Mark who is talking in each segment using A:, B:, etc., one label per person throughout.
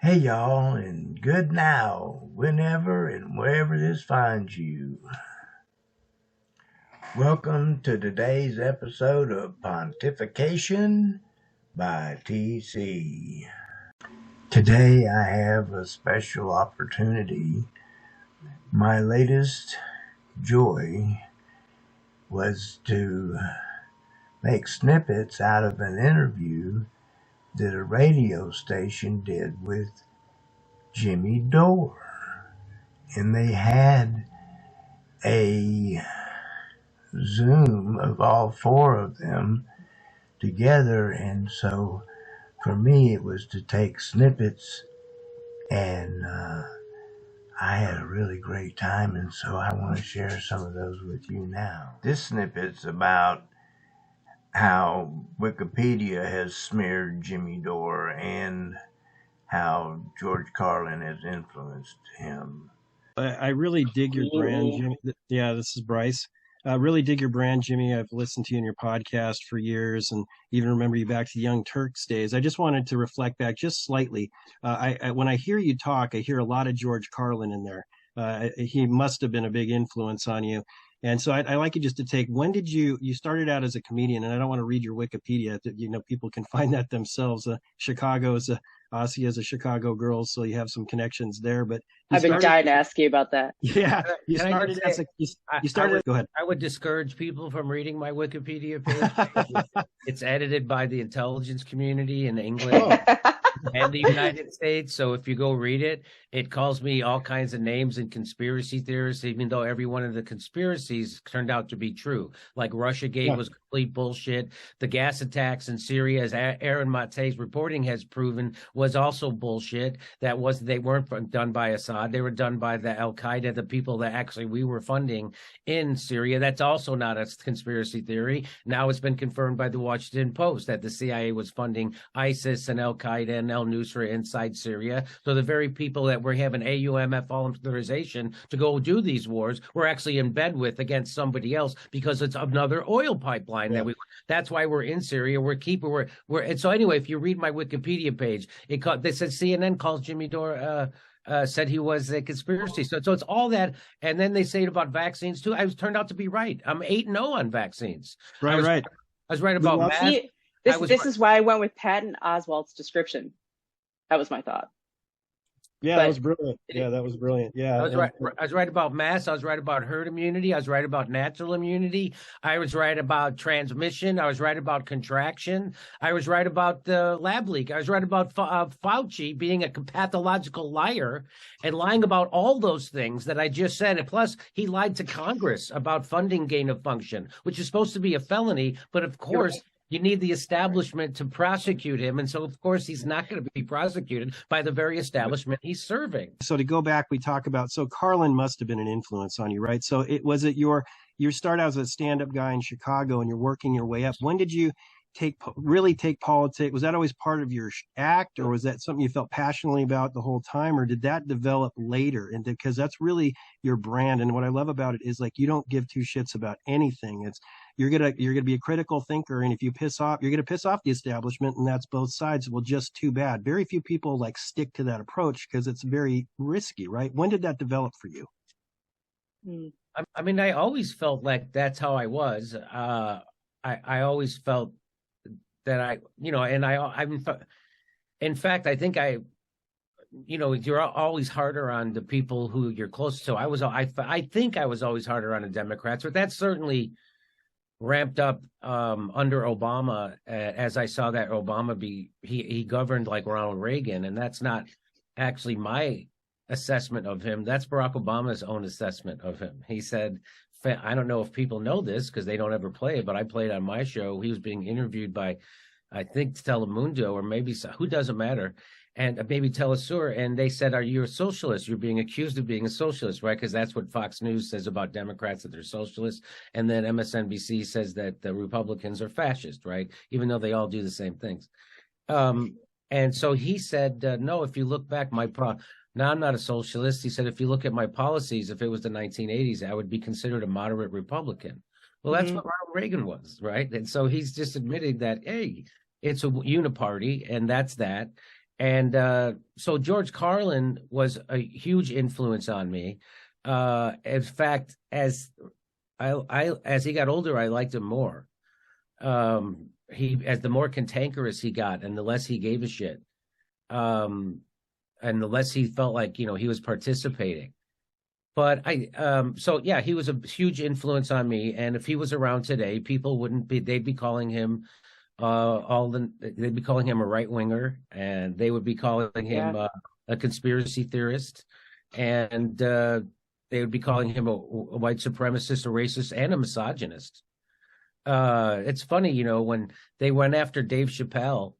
A: Hey y'all, and good now, whenever and wherever this finds you. Welcome to today's episode of Pontification by TC. Today I have a special opportunity. My latest joy was to make snippets out of an interview that a radio station did with Jimmy Dore. And they had a Zoom of all four of them together. And so for me, it was to take snippets, and I had a really great time. And so I want to share some of those with you now. This snippet's about how Wikipedia has smeared Jimmy Dore and how George Carlin has influenced him.
B: I really dig your brand, Jimmy. Yeah, this is Bryce. I really dig your brand, Jimmy. I've listened to you in your podcast for years and even remember you back to the Young Turks days. I just wanted to reflect back just slightly. When I hear you talk, I hear a lot of George Carlin in there. He must have been a big influence on you. And so I'd like you just to take, when did you started out as a comedian, and I don't want to read your Wikipedia, people can find that themselves. Chicago's Ossie is a Chicago girl, so you have some connections there. But
C: I've been dying to ask you about that.
B: Yeah, you started. Go ahead.
D: I would discourage people from reading my Wikipedia page. It's edited by the intelligence community in England and the United States. So if you go read it, it calls me all kinds of names and conspiracy theorists, even though every one of the conspiracies turned out to be true. Like Russiagate was complete bullshit. The gas attacks in Syria, as Aaron Mate's reporting has proven, was also bullshit. They weren't done by Assad. They were done by the Al-Qaeda, the people that actually we were funding in Syria. That's also not a conspiracy theory. Now it's been confirmed by the Washington Post that the CIA was funding ISIS and Al-Qaeda and al-Nusra inside Syria. So the very people that were having AUMF authorization to go do these wars were actually in bed with against somebody else because it's another oil pipeline that's why we're in Syria. And so anyway, if you read my Wikipedia page, they said CNN calls Jimmy Dore said he was a conspiracy. So it's all that. And then they say it about vaccines too. I was turned out to be right. I'm 8-0 on vaccines.
B: Right.
D: I was right about math.
C: This is why I went with Patton Oswalt's description. That was my thought.
B: Yeah, that was brilliant. Yeah, that was brilliant. Yeah,
D: I was right about mass. I was right about herd immunity. I was right about natural immunity. I was right about transmission. I was right about contraction. I was right about the lab leak. I was right about Fauci being a pathological liar and lying about all those things that I just said. And plus, he lied to Congress about funding gain of function, which is supposed to be a felony. But of course, you need the establishment to prosecute him. And so, of course, he's not going to be prosecuted by the very establishment he's serving.
B: So to go back, we talk about, so Carlin must have been an influence on you, right? So your start out as a stand-up guy in Chicago and you're working your way up. When did you really take politics? Was that always part of your act, or was that something you felt passionately about the whole time, or did that develop later? And because that's really your brand. And what I love about it is like, you don't give two shits about anything. You're gonna be a critical thinker, and if you you're gonna piss off the establishment, and that's both sides. Well, just too bad. Very few people stick to that approach because it's very risky, right? When did that develop for you?
D: I mean, I always felt like that's how I was. I always felt that in fact, I think you're always harder on the people who you're close to. I think I was always harder on the Democrats, but that's certainly ramped up under Obama, as I saw that Obama he governed like Ronald Reagan, and that's not actually my assessment of him. That's Barack Obama's own assessment of him. He said, I don't know if people know this because they don't ever play it, but I played on my show. He was being interviewed by, I think, Telemundo, or maybe who doesn't matter, and maybe Telesur, and they said, "Are you a socialist? You're being accused of being a socialist, right?" Because that's what Fox News says about Democrats, that they're socialists, and then MSNBC says that the Republicans are fascist, right? Even though they all do the same things. And so he said, "No, if you look back, now, I'm not a socialist." He said, "If you look at my policies, if it was the 1980s, I would be considered a moderate Republican." Well, that's what Ronald Reagan was, right? And so he's just admitting that, hey, it's a uniparty, and that's that. And so George Carlin was a huge influence on me. In fact, as he got older, I liked him more. As the more cantankerous he got, and the less he gave a shit, and the less he felt like he was participating. But so yeah, he was a huge influence on me. And if he was around today, people wouldn't be. They'd be calling him they'd be calling him a right winger, and they would be calling him a conspiracy theorist, and they would be calling him a white supremacist, a racist, and a misogynist. It's funny, when they went after Dave Chappelle,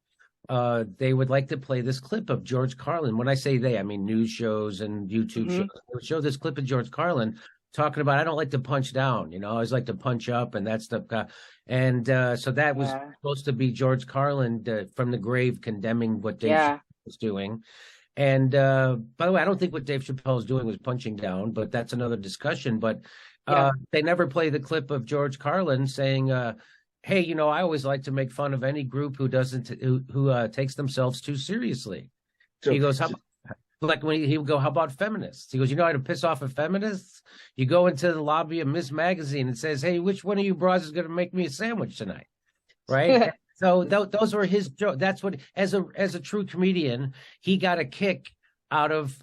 D: they would like to play this clip of George Carlin. When I say they, I mean news shows and YouTube shows. They would show this clip of George Carlin talking about, I don't like to punch down, I always like to punch up, and that stuff. And so that was supposed to be George Carlin from the grave condemning what Dave Chappelle was doing. And by the way, I don't think what Dave Chappelle was doing was punching down, but that's another discussion. But they never play the clip of George Carlin saying, hey, I always like to make fun of any group who takes themselves too seriously. So he goes, like when he would go, how about feminists? He goes, how to piss off a feminist? You go into the lobby of Ms. Magazine and says, hey, which one of you bras is going to make me a sandwich tonight? Right? So those were his jokes. That's what, as a true comedian, he got a kick out of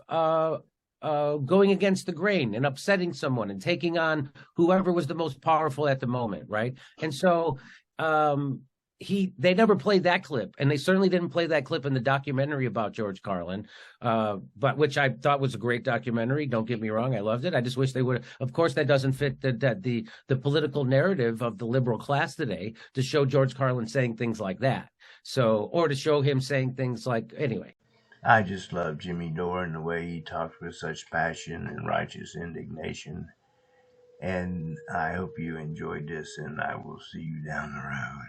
D: going against the grain and upsetting someone and taking on whoever was the most powerful at the moment, right? And so they never played that clip, and they certainly didn't play that clip in the documentary about George Carlin, but which I thought was a great documentary. Don't get me wrong, I loved it. I just wish they would. Of course, that doesn't fit the political narrative of the liberal class today to show George Carlin saying things like that. So, or to show him saying things like, anyway.
A: I just love Jimmy Dore and the way he talks with such passion and righteous indignation. And I hope you enjoyed this, and I will see you down the road.